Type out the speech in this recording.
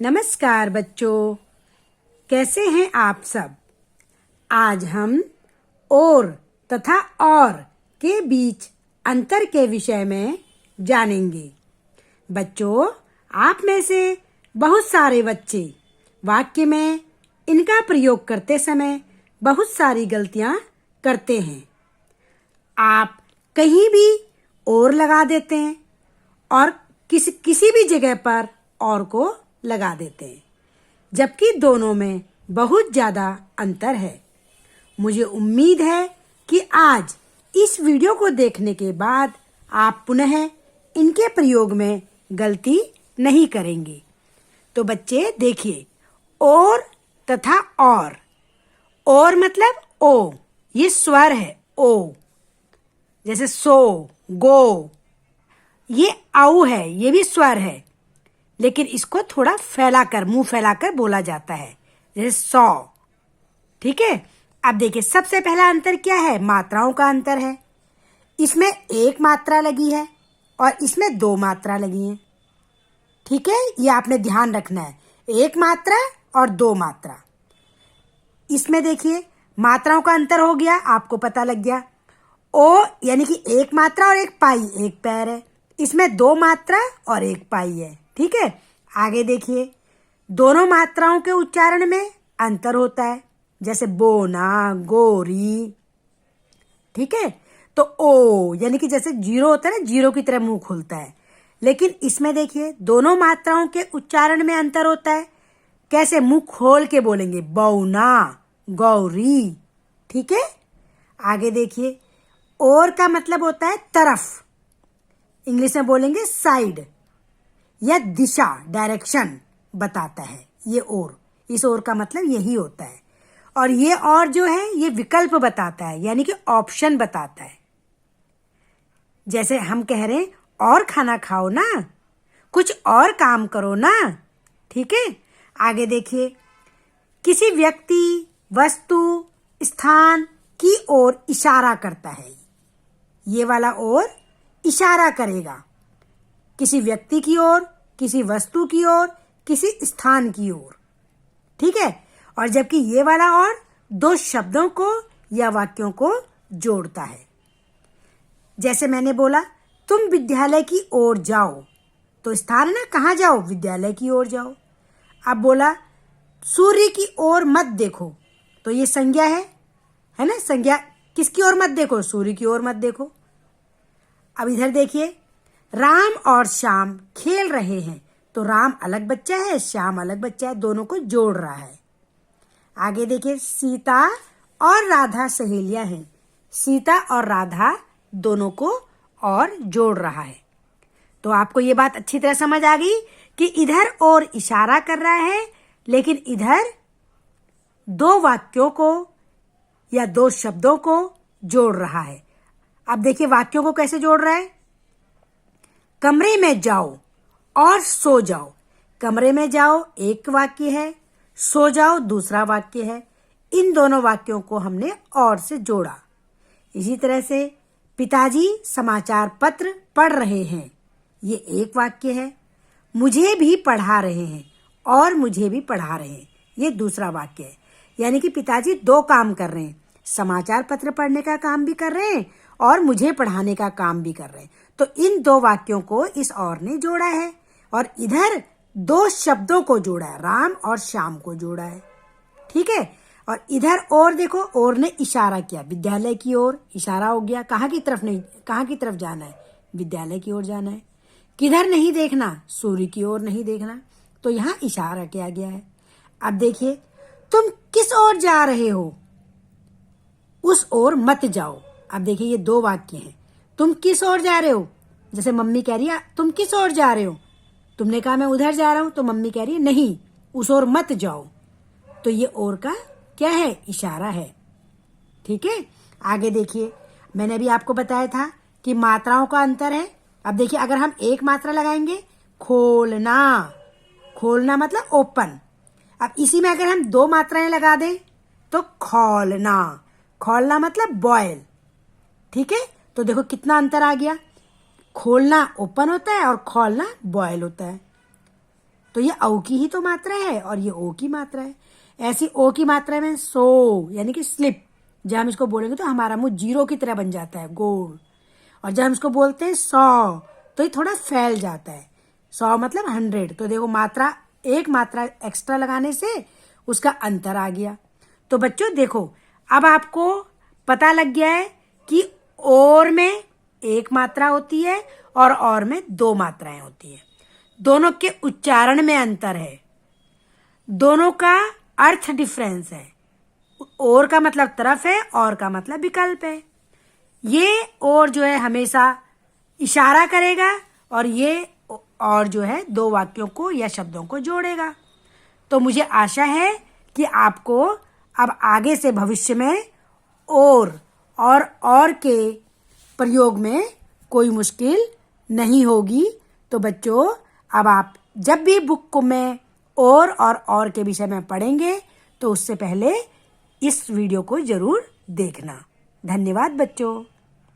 नमस्कार बच्चों, कैसे हैं आप सब। आज हम और तथा और के बीच अंतर के विषय में जानेंगे। बच्चों, आप में से बहुत सारे बच्चे वाक्य में इनका प्रयोग करते समय बहुत सारी गलतियां करते हैं। आप कहीं भी और लगा देते हैं और किसी भी जगह पर और को लगा देते हैं, जबकि दोनों में बहुत ज्यादा अंतर है। मुझे उम्मीद है कि आज इस वीडियो को देखने के बाद आप पुनः इनके प्रयोग में गलती नहीं करेंगे। तो बच्चे देखिए, और तथा और मतलब ओ, ये स्वर है ओ, जैसे सो, गो। ये औ है, ये भी स्वर है, लेकिन इसको थोड़ा फैलाकर, मुंह फैलाकर बोला जाता है, जैसे सौ। ठीक है। अब देखिए, सबसे पहला अंतर क्या है? मात्राओं का अंतर है। इसमें एक मात्रा लगी है और इसमें दो मात्रा लगी है। ठीक है, ये आपने ध्यान रखना है, एक मात्रा और दो मात्रा। इसमें देखिए, मात्राओं का अंतर हो गया, आपको पता लग गया। ओ यानी कि एक मात्रा और एक पाई, एक पैर है। इसमें दो मात्रा और एक पाई है। ठीक है। आगे देखिए, दोनों मात्राओं के उच्चारण में अंतर होता है, जैसे बोना, गोरी। ठीक है। तो ओ यानी कि जैसे जीरो होता है ना, जीरो की तरह मुंह खुलता है, लेकिन इसमें देखिए दोनों मात्राओं के उच्चारण में अंतर होता है। कैसे? मुंह खोल के बोलेंगे, बौना, गौरी। ठीक है। आगे देखिए, और का मतलब होता है तरफ। इंग्लिश में बोलेंगे साइड या दिशा, डायरेक्शन बताता है ये और। इस और का मतलब यही होता है। और ये और जो है, ये विकल्प बताता है, यानी कि ऑप्शन बताता है। जैसे हम कह रहे हैं, और खाना खाओ ना, कुछ और काम करो ना। ठीक है। आगे देखिए, किसी व्यक्ति, वस्तु, स्थान की ओर इशारा करता है। ये वाला और इशारा करेगा किसी व्यक्ति की ओर, किसी वस्तु की ओर, किसी स्थान की ओर। ठीक है। और जबकि ये वाला और दो शब्दों को या वाक्यों को जोड़ता है। जैसे मैंने बोला, तुम विद्यालय की ओर जाओ, तो स्थान है ना, कहाँ जाओ? विद्यालय की ओर जाओ। अब बोला, सूर्य की ओर मत देखो, तो ये संज्ञा है ना। संज्ञा किसकी ओर मत देखो? सूर्य की ओर मत देखो। अब इधर देखिए, राम और श्याम खेल रहे हैं, तो राम अलग बच्चा है, श्याम अलग बच्चा है, दोनों को जोड़ रहा है। आगे देखिए, सीता और राधा सहेलियां हैं, सीता और राधा दोनों को और जोड़ रहा है। तो आपको ये बात अच्छी तरह समझ आ गई कि इधर और इशारा कर रहा है, लेकिन इधर दो वाक्यों को या दो शब्दों को जोड़ रहा है। अब देखिए, वाक्यों को कैसे जोड़ रहा है। कमरे में जाओ और सो जाओ। कमरे में जाओ एक वाक्य है, सो जाओ दूसरा वाक्य है। इन दोनों वाक्यों को हमने और से जोड़ा। इसी तरह से, पिताजी समाचार पत्र पढ़ रहे हैं, ये एक वाक्य है। मुझे भी पढ़ा रहे हैं और मुझे भी पढ़ा रहे हैं, ये दूसरा वाक्य है। यानी कि पिताजी दो काम कर रहे हैं, समाचार पत्र पढ़ने का काम भी कर रहे हैं और मुझे पढ़ाने का काम भी कर रहे हैं। तो इन दो वाक्यों को इस और ने जोड़ा है, और इधर दो शब्दों को जोड़ा है, राम और श्याम को जोड़ा है। ठीक है। और इधर और देखो, और ने इशारा किया, विद्यालय की ओर इशारा हो गया। कहाँ की तरफ? नहीं, कहाँ की तरफ जाना है? विद्यालय की ओर जाना है। किधर नहीं देखना? सूर्य की ओर नहीं देखना। तो यहाँ इशारा किया गया है। अब देखिए, तुम किस ओर जा रहे हो? उस ओर मत जाओ। अब देखिए, ये दो वाक्य हैं। तुम किस ओर जा रहे हो? जैसे मम्मी कह रही है, तुम किस ओर जा रहे हो? तुमने कहा मैं उधर जा रहा हूं, तो मम्मी कह रही है नहीं, उस ओर मत जाओ। तो ये और का क्या है? इशारा है। ठीक है। आगे देखिए, मैंने अभी आपको बताया था कि मात्राओं का अंतर है। अब देखिए, अगर हम एक मात्रा लगाएंगे, खोलना, खोलना मतलब ओपन। अब इसी में अगर हम दो मात्राएं लगा दें, तो खोलना, खोलना मतलब बॉयल। ठीक है। तो देखो कितना अंतर आ गया। खोलना ओपन होता है और खोलना बॉयल होता है। तो ये औ की ही तो मात्रा है और ये ओ की मात्रा है। ऐसी ओ की मात्रा में सो यानी कि स्लिप, जब हम इसको बोलेंगे तो हमारा मुंह जीरो की तरह बन जाता है, गोल। और जब हम इसको बोलते हैं 100 तो ये थोड़ा फैल जाता है। 100 मतलब 100। तो देखो मात्रा, एक मात्रा एक्स्ट्रा लगाने से उसका अंतर आ गया। तो बच्चों देखो, अब आपको पता लग गया है कि और में एक मात्रा होती है और में दो मात्राएं होती है। दोनों के उच्चारण में अंतर है, दोनों का अर्थ डिफरेंस है। और का मतलब तरफ है और का मतलब विकल्प है। ये और जो है हमेशा इशारा करेगा और ये और जो है दो वाक्यों को या शब्दों को जोड़ेगा। तो मुझे आशा है कि आपको अब आगे से भविष्य में और के प्रयोग में कोई मुश्किल नहीं होगी। तो बच्चों, अब आप जब भी बुक में और के विषय में पढ़ेंगे तो उससे पहले इस वीडियो को जरूर देखना। धन्यवाद बच्चों।